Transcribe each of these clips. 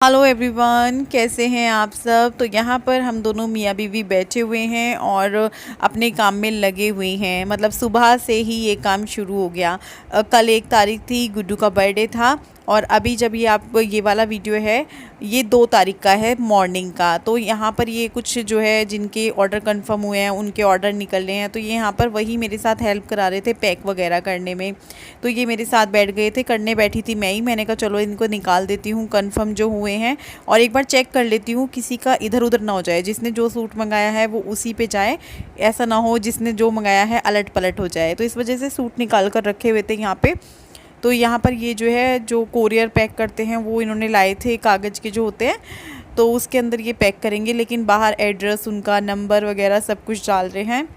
Hello everyone, कैसे हैं आप सब। तो यहाँ पर हम दोनों मियाँ बीवी बैठे हुए हैं और अपने काम में लगे हुए हैं। मतलब सुबह से ही ये काम शुरू हो गया। कल 1 तारीख थी, गुड्डू का बर्थडे था। और अभी जब ये आप ये वाला वीडियो है, ये 2 तारीख का है मॉर्निंग का। तो यहाँ पर ये कुछ जो है जिनके ऑर्डर कंफर्म हुए हैं उनके ऑर्डर निकल रहे हैं। तो ये यहाँ पर वही मेरे साथ हेल्प करा रहे थे पैक वगैरह करने में। तो ये मेरे साथ बैठ गए थे, करने बैठी थी मैं ही। मैंने कहा चलो इनको निकाल देती हूँ कंफर्म जो हुए हैं, और एक बार चेक कर लेती हूँ किसी का इधर उधर ना हो जाए। जिसने जो सूट मंगाया है वो उसी पे जाए, ऐसा ना हो जिसने जो मंगाया है अलट पलट हो जाए। तो इस वजह से सूट निकाल कर रखे हुए थे यहाँ पे। तो यहाँ पर ये जो है जो कोरियर पैक करते हैं वो इन्होंने लाए थे, कागज़ के जो होते हैं। तो उसके अंदर ये पैक करेंगे, लेकिन बाहर एड्रेस उनका नंबर वगैरह सब कुछ डाल रहे हैं।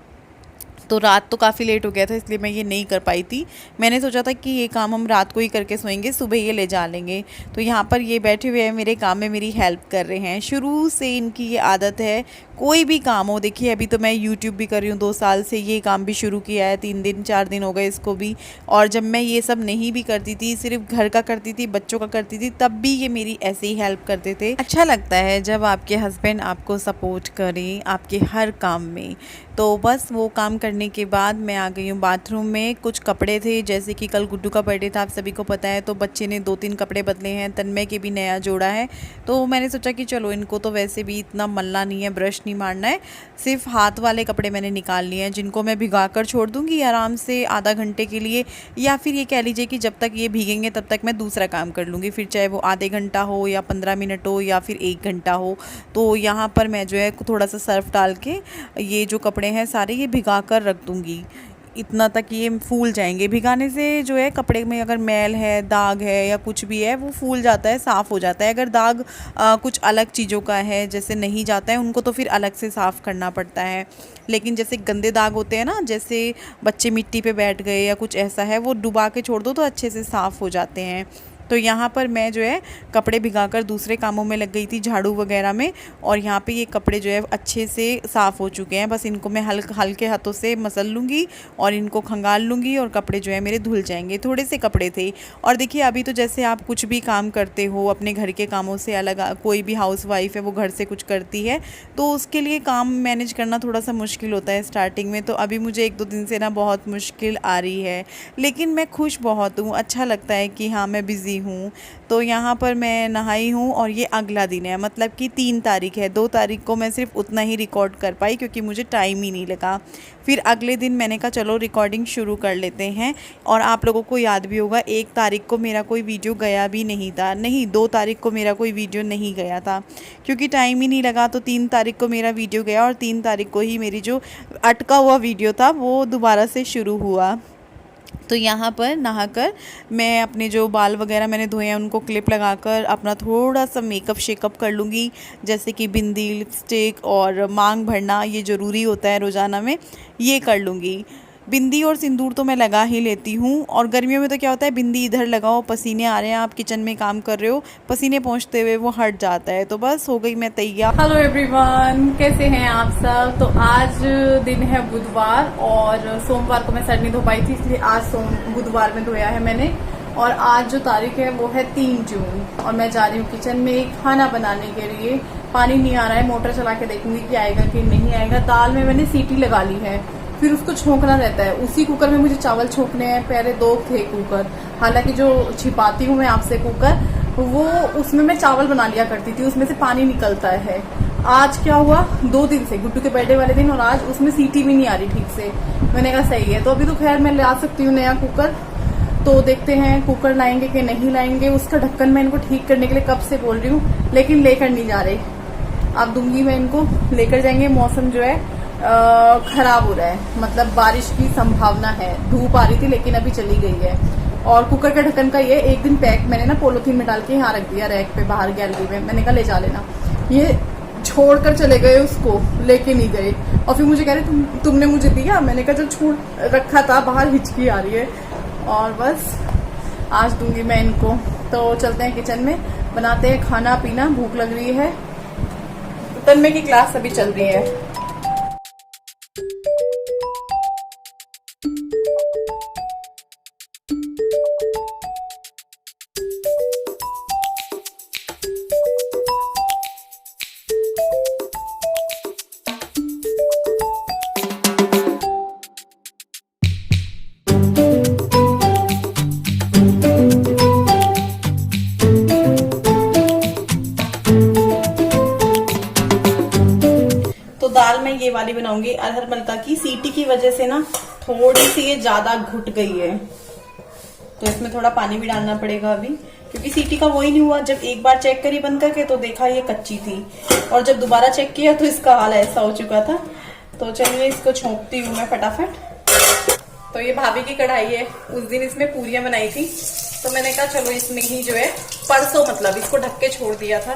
तो रात तो काफ़ी लेट हो गया था, इसलिए मैं ये नहीं कर पाई थी। मैंने सोचा था कि ये काम हम रात को ही करके सोएंगे, सुबह ये ले जा लेंगे। तो यहाँ पर ये बैठे हुए हैं, मेरे काम में मेरी हेल्प कर रहे हैं। शुरू से इनकी ये आदत है, कोई भी काम हो। देखिए अभी तो मैं यूट्यूब भी कर रही हूँ, 2 साल से ये काम भी शुरू किया है। 3 दिन 4 दिन हो गए इसको भी। और जब मैं ये सब नहीं भी करती थी, सिर्फ घर का करती थी, बच्चों का करती थी, तब भी ये मेरी ऐसे ही हेल्प करते थे। अच्छा लगता है जब आपके हस्बैंड आपको सपोर्ट करें आपके हर काम में। तो बस वो काम करने के बाद मैं आ गई हूँ बाथरूम में। कुछ कपड़े थे, जैसे कि कल गुड्डू का बर्थडे था, आप सभी को पता है। तो बच्चे ने 2-3 कपड़े बदले हैं, तन्मय के भी नया जोड़ा है। तो मैंने सोचा कि चलो इनको तो वैसे भी इतना मलना नहीं है, ब्रश नहीं मारना है। सिर्फ हाथ वाले कपड़े मैंने निकाल लिए हैं, जिनको मैं भिगा कर छोड़ दूँगी आराम से आधा घंटे के लिए। या फिर ये कह लीजिए कि जब तक ये भीगेंगे तब तक मैं दूसरा काम कर लूँगी, फिर चाहे वो आधे घंटा हो या 15 मिनट हो या फिर 1 घंटा हो। तो यहाँ पर मैं जो है थोड़ा सा सर्फ डाल के ये जो कपड़े हैं सारे ये भिगा कर रख दूँगी, इतना तक ये फूल जाएंगे। भिगाने से जो है कपड़े में अगर मैल है, दाग है या कुछ भी है, वो फूल जाता है, साफ़ हो जाता है। अगर दाग कुछ अलग चीज़ों का है, जैसे नहीं जाता है, उनको तो फिर अलग से साफ़ करना पड़ता है। लेकिन जैसे गंदे दाग होते हैं ना, जैसे बच्चे मिट्टी पे बैठ गए या कुछ ऐसा है, वो डुबा के छोड़ दो तो अच्छे से साफ़ हो जाते हैं। तो यहाँ पर मैं जो है कपड़े भिगाकर दूसरे कामों में लग गई थी, झाड़ू वगैरह में। और यहाँ पे ये कपड़े जो है अच्छे से साफ़ हो चुके हैं। बस इनको मैं हल्के हाथों से मसल लूँगी और इनको खंगाल लूँगी, और कपड़े जो है मेरे धुल जाएंगे। थोड़े से कपड़े थे। और देखिए अभी तो जैसे आप कुछ भी काम करते हो अपने घर के कामों से अलग, कोई भी हाउस वाइफ है वो घर से कुछ करती है, तो उसके लिए काम मैनेज करना थोड़ा सा मुश्किल होता है स्टार्टिंग में। तो अभी मुझे 1-2 दिन से ना बहुत मुश्किल आ रही है, लेकिन मैं खुश बहुत हूँ। अच्छा लगता है कि हाँ मैं बिज़ी हूँ। तो यहाँ पर मैं नहाई हूँ और ये अगला दिन है, मतलब कि 3 तारीख है। 2 तारीख को मैं सिर्फ उतना ही रिकॉर्ड कर पाई क्योंकि मुझे टाइम ही नहीं लगा। फिर अगले दिन मैंने कहा चलो रिकॉर्डिंग शुरू कर लेते हैं। और आप लोगों को याद भी होगा 1 तारीख को मेरा कोई वीडियो गया भी नहीं था, नहीं 2 तारीख को मेरा कोई वीडियो नहीं गया था क्योंकि टाइम ही नहीं लगा। तो 3 तारीख को मेरा वीडियो गया, और 3 तारीख को ही मेरी जो अटका हुआ वीडियो था वो दोबारा से शुरू हुआ। तो यहाँ पर नहाकर मैं अपने जो बाल वगैरह मैंने धोए हैं उनको क्लिप लगाकर अपना थोड़ा सा मेकअप शेकअप कर लूँगी। जैसे कि बिंदी, लिपस्टिक और मांग भरना, ये ज़रूरी होता है रोज़ाना में, ये कर लूँगी। बिंदी और सिंदूर तो मैं लगा ही लेती हूँ। और गर्मियों में तो क्या होता है, बिंदी इधर लगाओ, पसीने आ रहे हैं, आप किचन में काम कर रहे हो, पसीने पहुँचते हुए वो हट जाता है। तो बस हो गई मैं तैयार। हेलो एवरीवन, कैसे हैं आप सब। तो आज दिन है बुधवार, और सोमवार को मैं सर नहीं धो पाई थी, इसलिए आज बुधवार में धोया है मैंने। और आज जो तारीख है वो है 3 जून, और मैं जा रही हूँ किचन में खाना बनाने के लिए। पानी नहीं आ रहा है, मोटर चला के देखूंगी कि आएगा कि नहीं आएगा। दाल में मैंने सीटी लगा ली है, फिर उसको छोंकना रहता है। उसी कुकर में मुझे चावल छोंकने हैं। पहले 2 थे कुकर, हालांकि जो छिपाती हूँ मैं आपसे कुकर, वो उसमें मैं चावल बना लिया करती थी, उसमें से पानी निकलता है। आज क्या हुआ, 2 दिन से गुड्डू के बर्थडे वाले दिन, और आज उसमें सीटी भी नहीं आ रही ठीक से। मैंने कहा सही है, तो अभी तो खैर मैं ला सकती हूँ नया कुकर। तो देखते हैं कुकर लाएंगे कि नहीं लाएंगे। उसका ढक्कन मैं इनको ठीक करने के लिए कब से बोल रही हूँ, लेकिन लेकर नहीं जा रहे। अब दूंगी मैं इनको, लेकर जाएंगे। मौसम जो है खराब हो रहा है, मतलब बारिश की संभावना है। धूप आ रही थी लेकिन अभी चली गई है। और कुकर का ढक्कन का ये एक दिन पैक मैंने ना पॉलीथीन में डाल के यहाँ रख दिया रैक पे बाहर गैलरी में। मैंने कहा ले जा लेना। ये छोड़कर चले गए, उसको लेके नहीं गए। और फिर मुझे कह रहे तुमने मुझे दिया। मैंने कहा जो छोड़ रखा था बाहर, हिचकी आ रही है। और बस आज दूंगी मैं इनको। तो चलते हैं किचन में, बनाते हैं खाना पीना, भूख लग रही है। तन्मय की क्लास अभी चल रही है। मैं ये वाली बनाऊंगी अरहर मलका की। सीटी की वजह से ना थोड़ी सी ये ज्यादा घुट गई है, तो इसमें थोड़ा पानी भी डालना पड़ेगा अभी, क्योंकि सीटी का वही नहीं हुआ। जब एक बार चेक करी बंद करके तो देखा ये कच्ची थी, और जब दोबारा चेक किया तो इसका हाल ऐसा हो चुका था। तो चलिए इसको छोंकती हूँ मैं फटाफट। तो ये भाभी की कढ़ाई है, उस दिन इसमें पूरियां बनाई थी, तो मैंने कहा चलो इसमें ही जो है, परसों मतलब इसको ढक के छोड़ दिया था।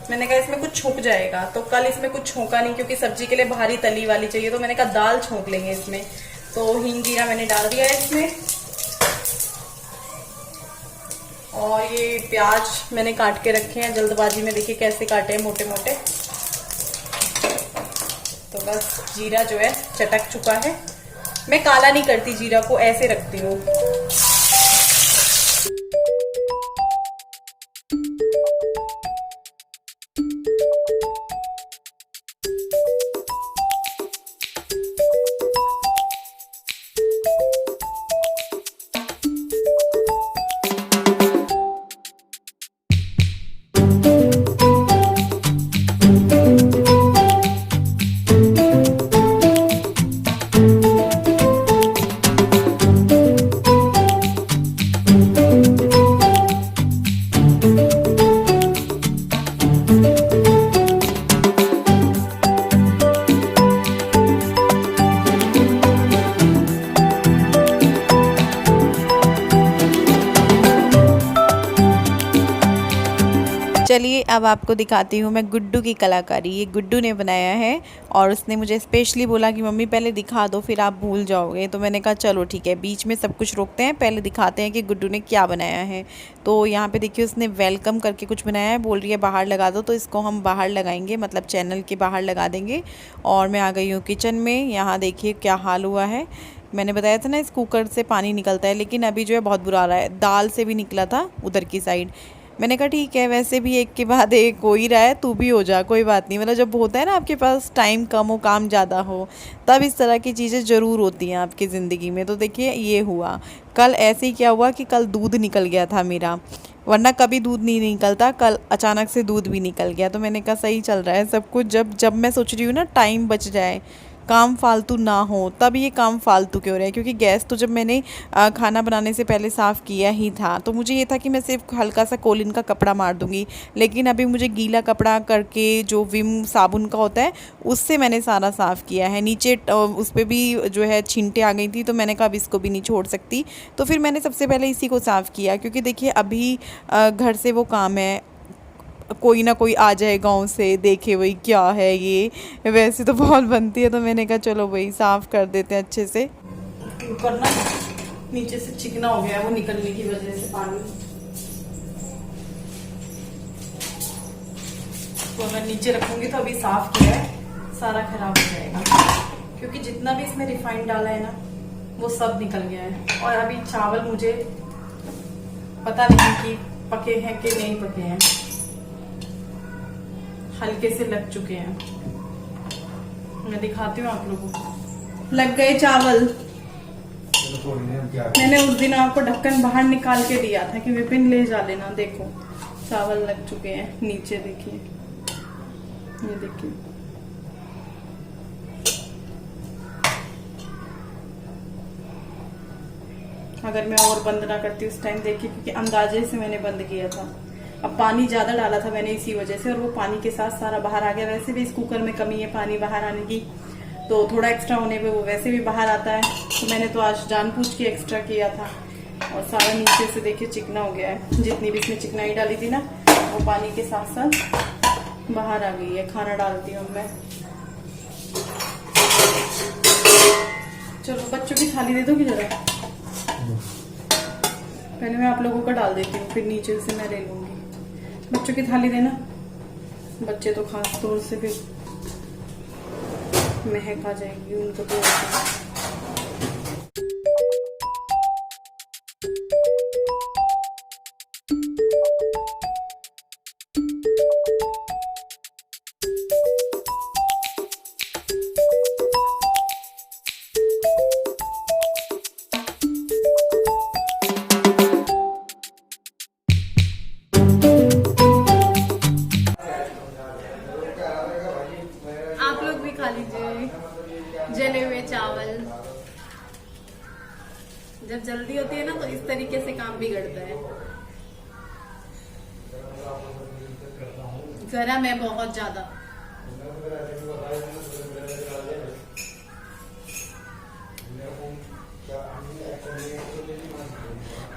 मैंने कहा इसमें कुछ छोंक जाएगा, तो कल इसमें कुछ छोंका नहीं, क्योंकि सब्जी के लिए भारी तली वाली चाहिए, तो मैंने कहा दाल छोंक लेंगे इसमें। तो हींग जीरा मैंने डाल दिया है इसमें, और ये प्याज मैंने काट के रखे हैं जल्दबाजी में, देखिए कैसे काटे हैं मोटे मोटे। तो बस जीरा जो है चटक चुका है। मैं काला नहीं करती जीरा को, ऐसे रखती हूँ। चलिए अब आपको दिखाती हूँ मैं गुड्डू की कलाकारी। ये गुड्डू ने बनाया है, और उसने मुझे स्पेशली बोला कि मम्मी पहले दिखा दो फिर आप भूल जाओगे। तो मैंने कहा चलो ठीक है, बीच में सब कुछ रोकते हैं, पहले दिखाते हैं कि गुड्डू ने क्या बनाया है। तो यहाँ पे देखिए उसने वेलकम करके कुछ बनाया है, बोल रही है बाहर लगा दो, तो इसको हम बाहर लगाएंगे, मतलब चैनल के बाहर लगा देंगे। और मैं आ गई हूँ किचन में। यहाँ देखिए क्या हाल हुआ है। मैंने बताया था ना इस कुकर से पानी निकलता है, लेकिन अभी जो है बहुत बुरा आ रहा है। दाल से भी निकला था उधर की साइड। मैंने कहा ठीक है, वैसे भी एक के बाद एक हो ही रहा है, तू भी हो जा, कोई बात नहीं। मतलब जब होता है ना आपके पास टाइम कम हो काम ज़्यादा हो, तब इस तरह की चीज़ें ज़रूर होती हैं आपकी ज़िंदगी में। तो देखिए ये हुआ कल। ऐसे ही क्या हुआ कि कल दूध निकल गया था मेरा, वरना कभी दूध नहीं निकलता, कल अचानक से दूध भी निकल गया। तो मैंने कहा सही चल रहा है सब कुछ। जब मैं सोच रही हूँ ना टाइम बच जाए, काम फालतू ना हो, तब ये काम फालतू क्यों रहे। क्योंकि गैस तो जब मैंने खाना बनाने से पहले साफ़ किया ही था, तो मुझे ये था कि मैं सिर्फ हल्का सा कोलिन का कपड़ा मार दूंगी। लेकिन अभी मुझे गीला कपड़ा करके, जो विम साबुन का होता है, उससे मैंने सारा साफ़ किया है। नीचे उस पर भी जो है छींटे आ गई थी, तो मैंने कहा अब इसको भी नहीं छोड़ सकती। तो फिर मैंने सबसे पहले इसी को साफ़ किया, क्योंकि देखिए अभी घर से वो काम है, कोई ना कोई आ जाए गांव से, देखे वही क्या है ये। वैसे तो बहुत बनती है, तो मैंने कहा चलो वही साफ़ कर देते हैं अच्छे से। कुकर ना नीचे से चिकना हो गया है, वो निकलने की वजह से पानी। तो मैं नीचे रखूंगी, तो अभी साफ़ किया है, सारा खराब हो जाएगा, क्योंकि जितना भी इसमें रिफाइंड डाला है ना, वो सब निकल गया है। और अभी चावल मुझे पता नहीं कि पके हैं कि नहीं पके हैं, हल्के से लग चुके हैं। मैं दिखाती हूँ आप लोगों को। लग गए चावल। मैंने उस दिन आपको ढक्कन बाहर निकाल के दिया था कि विपिन ले जा लेना। देखो चावल लग चुके हैं नीचे, देखिए ये देखिए। अगर मैं और बंद ना करती उस टाइम, देखिए, क्योंकि अंदाजे से मैंने बंद किया था। अब पानी ज्यादा डाला था मैंने इसी वजह से, और वो पानी के साथ सारा बाहर आ गया। वैसे भी इस कुकर में कमी है पानी बाहर आने की, तो थोड़ा एक्स्ट्रा होने पे वो वैसे भी बाहर आता है। तो मैंने तो आज जानबूझ के एक्स्ट्रा किया था, और सारा नीचे से देखिए चिकना हो गया है। जितनी भी इसमें चिकनाई डाली थी ना, वो पानी के साथ साथ बाहर आ गई है। खाना डालती हूँ मैं। चलो बच्चों की थाली दे दो कि जरा, पहले मैं आप लोगों का डाल देती हूँ, फिर नीचे से मैं ले लूंगी। बच्चों की थाली देना, बच्चे तो खास तौर से फिर महक आ जाएगी उनको तो। आप लोग भी खा लीजिए। जब जल्दी होती है ना तो इस तरीके से काम बिगड़ता है। गरम है बहुत ज्यादा।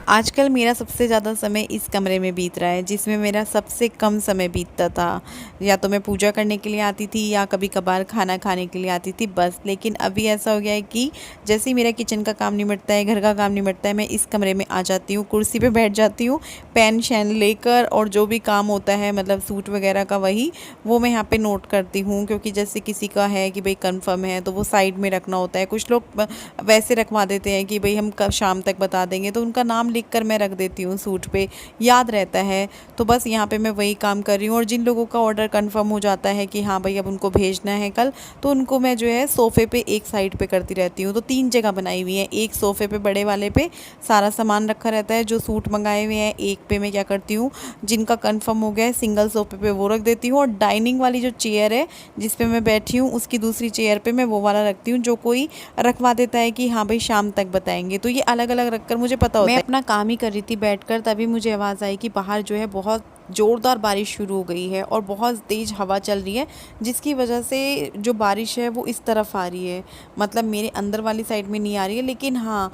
आजकल मेरा सबसे ज़्यादा समय इस कमरे में बीत रहा है, जिसमें मेरा सबसे कम समय बीतता था। या तो मैं पूजा करने के लिए आती थी या कभी कभार खाना खाने के लिए आती थी बस। लेकिन अभी ऐसा हो गया है कि जैसे ही मेरा किचन का काम निपटता है, घर का काम निपटता है, मैं इस कमरे में आ जाती हूँ, कुर्सी पे बैठ जाती हूँ, पेन शैन लेकर, और जो भी काम होता है मतलब सूट वगैरह का वो मैं यहाँ पे नोट करती हूँ। क्योंकि जैसे किसी का है कि भाई कंफर्म है तो वो साइड में रखना होता है। कुछ लोग वैसे रखवा देते हैं कि भाई हम कब शाम तक बता देंगे, तो उनका नाम लिख कर मैं रख देती हूँ सूट पे, याद रहता है। तो बस यहाँ पे मैं वही काम कर रही हूँ। और जिन लोगों का ऑर्डर कंफर्म हो जाता है कि हाँ भाई अब उनको भेजना है कल, तो उनको मैं जो है सोफ़े पे एक साइड पे करती रहती हूँ। तो 3 जगह बनाई हुई है, एक सोफ़े पे बड़े वाले पे सारा सामान रखा रहता है जो सूट मंगाए हुए हैं। एक पे मैं क्या करती हूँ, जिनका कंफर्म हो गया है सिंगल सोफ़े पे वो रख देती हूँ। और डाइनिंग वाली जो चेयर है जिस पे मैं बैठी हूँ, उसकी दूसरी चेयर पे मैं वो वाला रखती हूँ जो कोई रखवा देता है कि हाँ भाई शाम तक बताएंगे। तो ये अलग अलग रखकर मुझे पता होता है। मैं अपना काम ही कर रही थी बैठकर, तभी मुझे आवाज़ आई कि बाहर जो है बहुत ज़ोरदार बारिश शुरू हो गई है और बहुत तेज़ हवा चल रही है, जिसकी वजह से जो बारिश है वो इस तरफ आ रही है। मतलब मेरे अंदर वाली साइड में नहीं आ रही है, लेकिन हाँ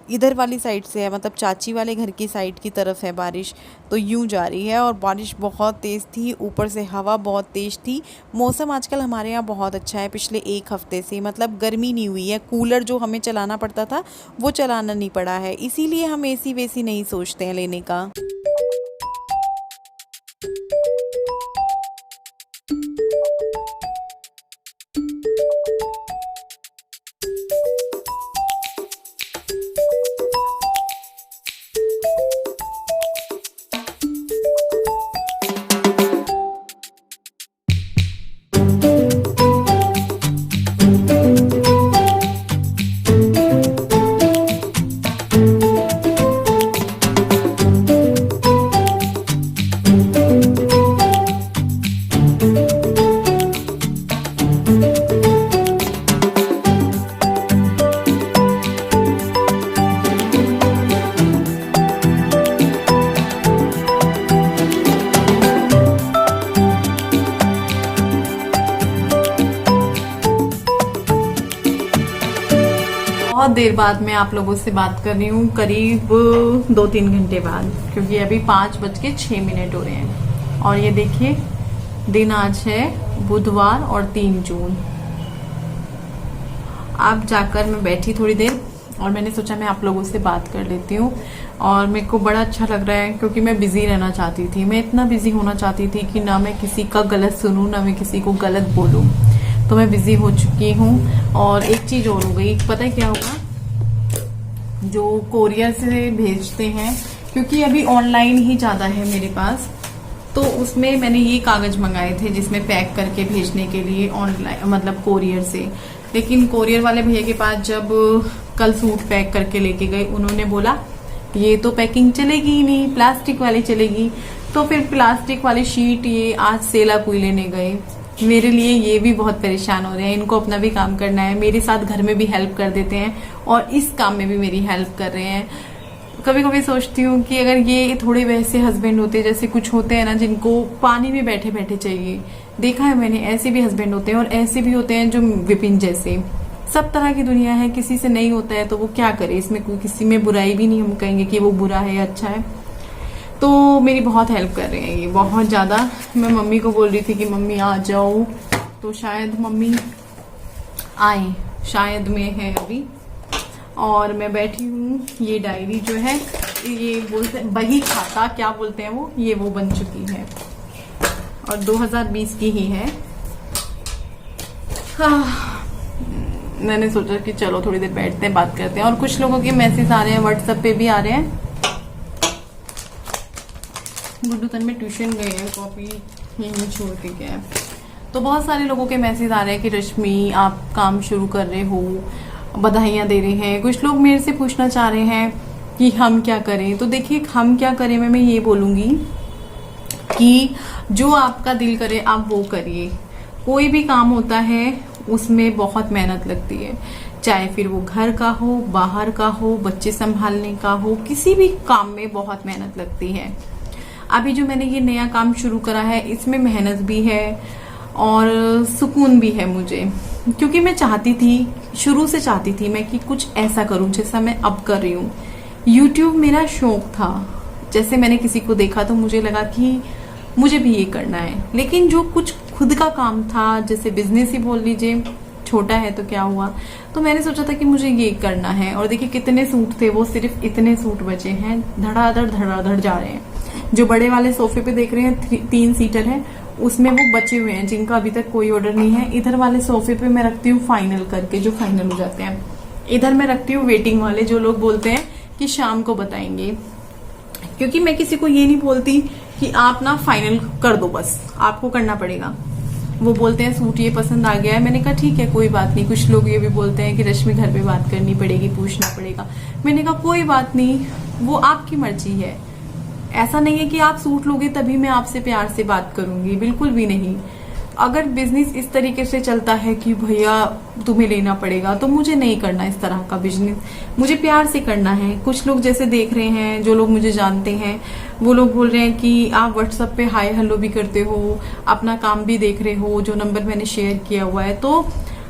इधर वाली साइड से है, मतलब चाची वाले घर की साइड की तरफ है बारिश। तो यूं जा रही है और बारिश बहुत तेज़ थी, ऊपर से हवा बहुत तेज़ थी। मौसम आजकल हमारे यहाँ बहुत अच्छा है पिछले 1 हफ्ते से, मतलब गर्मी नहीं हुई है। कूलर जो हमें चलाना पड़ता था वो चलाना नहीं पड़ा है, इसीलिए हम एसी वेसी नहीं सोचते हैं लेने का। बहुत देर बाद मैं आप लोगों से बात कर रही हूँ, करीब 2-3 घंटे बाद, क्योंकि अभी 5:06 हो रहे हैं। और ये देखिए दिन आज है बुधवार और 3 जून। अब जाकर मैं बैठी थोड़ी देर और मैंने सोचा मैं आप लोगों से बात कर लेती हूँ। और मेरे को बड़ा अच्छा लग रहा है क्योंकि मैं बिजी रहना चाहती थी। मैं इतना बिजी होना चाहती थी कि ना मैं किसी का गलत सुनूं, ना मैं किसी को गलत बोलूं। तो मैं बिजी हो चुकी हूँ। और एक चीज और हो गई, पता है क्या होगा, जो कोरियर से भेजते हैं, क्योंकि अभी ऑनलाइन ही ज्यादा है मेरे पास, तो उसमें मैंने ये कागज मंगाए थे जिसमें पैक करके भेजने के लिए ऑनलाइन, मतलब कोरियर से। लेकिन कोरियर वाले भैया के पास जब कल सूट पैक करके लेके गए, उन्होंने बोला ये तो पैकिंग चलेगी ही नहीं, प्लास्टिक वाली चलेगी। तो फिर प्लास्टिक वाली शीट ये आज सेला कोई लेने गए। मेरे लिए ये भी बहुत परेशान हो रहे हैं, इनको अपना भी काम करना है, मेरे साथ घर में भी हेल्प कर देते हैं और इस काम में भी मेरी हेल्प कर रहे हैं। कभी कभी सोचती हूँ कि अगर ये थोड़े वैसे हस्बैंड होते, जैसे कुछ होते हैं ना जिनको पानी में बैठे बैठे चाहिए, देखा है मैंने, ऐसे भी हस्बैंड होते हैं और ऐसे भी होते हैं जो विपिन जैसे। सब तरह की दुनिया है, किसी से नहीं होता है तो वो क्या करे, इसमें कोई किसी में बुराई भी नहीं हम कहेंगे कि वो बुरा है या अच्छा है। तो मेरी बहुत हेल्प कर रहे हैं ये, बहुत ज्यादा। मैं मम्मी को बोल रही थी कि मम्मी आ जाओ, तो शायद मम्मी आए, शायद में है अभी। और मैं बैठी हूँ, ये डायरी जो है, ये बोलते हैं बही खाता, क्या बोलते हैं वो बन चुकी है और 2020 की ही है। मैंने सोचा कि चलो थोड़ी देर बैठते हैं, बात करते हैं। और कुछ लोगों के मैसेज आ रहे हैं, व्हाट्सएप पे भी आ रहे हैं। गुड्डू तन में ट्यूशन गए हैं, कॉपी यहीं छोड़ के गए। तो बहुत सारे लोगों के मैसेज आ रहे हैं कि रश्मि आप काम शुरू कर रहे हो, बधाइयां दे रहे हैं। कुछ लोग मेरे से पूछना चाह रहे हैं कि हम क्या करें। तो देखिए हम क्या करें, मैं ये बोलूंगी कि जो आपका दिल करे आप वो करिए। कोई भी काम होता है उसमें बहुत मेहनत लगती है, चाहे फिर वो घर का हो, बाहर का हो, बच्चे संभालने का हो, किसी भी काम में बहुत मेहनत लगती है। अभी जो मैंने ये नया काम शुरू करा है इसमें मेहनत भी है और सुकून भी है मुझे, क्योंकि मैं चाहती थी, शुरू से चाहती थी मैं कि कुछ ऐसा करूं जैसा मैं अब कर रही हूँ। यूट्यूब मेरा शौक था, जैसे मैंने किसी को देखा तो मुझे लगा कि मुझे भी ये करना है। लेकिन जो कुछ खुद का काम था, जैसे बिजनेस ही बोल लीजिए, छोटा है तो क्या हुआ, तो मैंने सोचा था कि मुझे ये करना है। और देखिए कितने सूट थे, वो सिर्फ इतने सूट बचे हैं, धड़ाधड़ जा रहे हैं। जो बड़े वाले सोफे पे देख रहे हैं 3 सीटर है, उसमें वो बचे हुए हैं जिनका अभी तक कोई ऑर्डर नहीं है। इधर वाले सोफे पे मैं रखती हूँ फाइनल करके, जो फाइनल हो जाते हैं। इधर मैं रखती हूँ वेटिंग वाले, जो लोग बोलते हैं कि शाम को बताएंगे, क्योंकि मैं किसी को ये नहीं बोलती कि आप ना फाइनल कर दो, बस आपको करना पड़ेगा। वो बोलते हैं सूट ये पसंद आ गया है, मैंने कहा ठीक है कोई बात नहीं। कुछ लोग ये भी बोलते हैं कि रश्मि घर पे बात करनी पड़ेगी, पूछना पड़ेगा। मैंने कहा कोई बात नहीं, वो आपकी मर्जी है। ऐसा नहीं है कि आप सूट लोगे तभी मैं आपसे प्यार से बात करूंगी, बिल्कुल भी नहीं। अगर बिजनेस इस तरीके से चलता है कि भैया तुम्हें लेना पड़ेगा, तो मुझे नहीं करना इस तरह का बिजनेस, मुझे प्यार से करना है। कुछ लोग जैसे देख रहे हैं, जो लोग मुझे जानते हैं, वो लोग बोल रहे हैं कि आप व्हाट्सएप पे हाय हेलो भी करते हो, अपना काम भी देख रहे हो, जो नंबर मैंने शेयर किया हुआ है, तो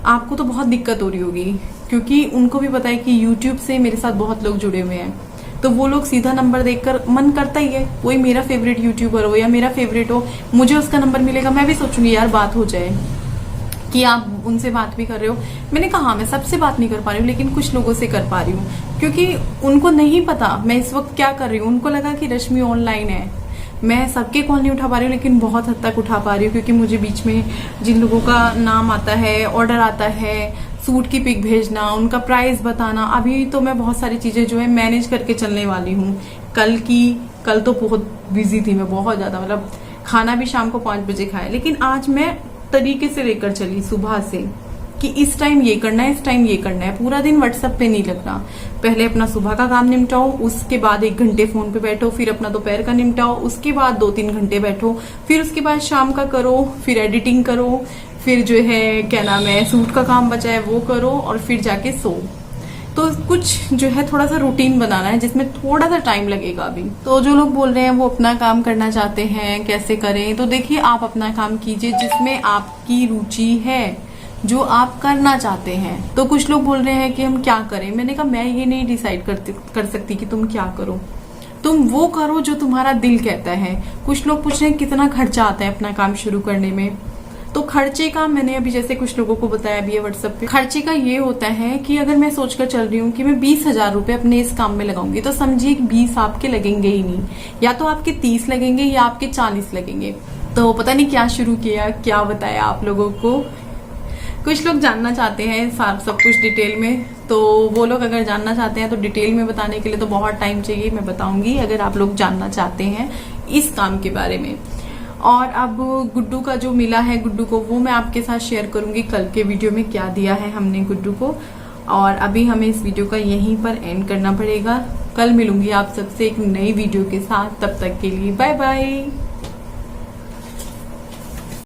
आपको तो बहुत दिक्कत हो रही होगी, क्योंकि उनको भी पता है कि यूट्यूब से मेरे साथ बहुत लोग जुड़े हुए हैं। तो वो लोग सीधा नंबर देखकर मन करता ही है, कोई मेरा फेवरेट यूट्यूबर हो या मेरा फेवरेट हो, मुझे उसका नंबर मिलेगा, मैं भी सोचूंगी यार बात हो जाए, कि आप उनसे बात भी कर रहे हो। मैंने कहा हाँ, मैं सबसे बात नहीं कर पा रही हूँ, लेकिन कुछ लोगों से कर पा रही हूँ, क्योंकि उनको नहीं पता मैं इस वक्त क्या कर रही हूँ। उनको लगा कि रश्मि ऑनलाइन है। मैं सबके कॉल नहीं उठा पा रही हूँ, लेकिन बहुत हद तक उठा पा रही हूँ, क्योंकि मुझे बीच में जिन लोगों का नाम आता है, ऑर्डर आता है, सूट की पिक भेजना, उनका प्राइस बताना, अभी तो मैं बहुत सारी चीजें जो है मैनेज करके चलने वाली हूँ। कल तो बहुत बिजी थी मैं, बहुत ज्यादा, मतलब खाना भी शाम को 5 बजे खाया। लेकिन आज मैं तरीके से लेकर चली सुबह से कि इस टाइम ये करना है, इस टाइम ये करना है। पूरा दिन व्हाट्सएप पे नहीं लगना, पहले अपना सुबह का काम निपटाओ, उसके बाद 1 घंटे फोन पे बैठो, फिर अपना दोपहर का निपटाओ, उसके बाद 2-3 घंटे बैठो, फिर उसके बाद शाम का करो, फिर एडिटिंग करो, फिर जो है क्या नाम है, सूट का काम बचा है वो करो, और फिर जाके सो। तो कुछ जो है थोड़ा सा रूटीन बनाना है, जिसमें थोड़ा सा टाइम लगेगा अभी। तो जो लोग बोल रहे हैं वो अपना काम करना चाहते हैं, कैसे करें, तो देखिए आप अपना काम कीजिए जिसमें आपकी रुचि है, जो आप करना चाहते हैं। तो कुछ लोग बोल रहे हैं कि हम क्या करें, मैंने कहा मैं ये नहीं डिसाइड कर सकती कि तुम क्या करो, तुम वो करो जो तुम्हारा दिल कहता है। कुछ लोग पूछ रहे हैं कितना खर्चा आता है अपना काम शुरू करने में, तो खर्चे का मैंने अभी जैसे कुछ लोगों को बताया भी है व्हाट्सएप पे। खर्चे का ये होता है कि अगर मैं सोचकर चल रही हूँ कि मैं 20,000 रुपए अपने इस काम में लगाऊंगी, तो समझिए 20 आपके लगेंगे ही नहीं, या तो आपके 30 लगेंगे या आपके 40 लगेंगे। तो पता नहीं क्या शुरू किया, क्या बताया आप लोगों को। कुछ लोग जानना चाहते हैं सब कुछ डिटेल में, तो वो लोग अगर जानना चाहते हैं तो डिटेल में बताने के लिए तो बहुत टाइम चाहिए, मैं बताऊंगी अगर आप लोग जानना चाहते हैं इस काम के बारे में। और अब गुड्डू का जो मिला है गुड्डू को, वो मैं आपके साथ शेयर करूंगी कल के वीडियो में, क्या दिया है हमने गुड्डू को। और अभी हमें इस वीडियो का यहीं पर एंड करना पड़ेगा। कल मिलूंगी आप सबसे एक नई वीडियो के साथ, तब तक के लिए बाय बाय।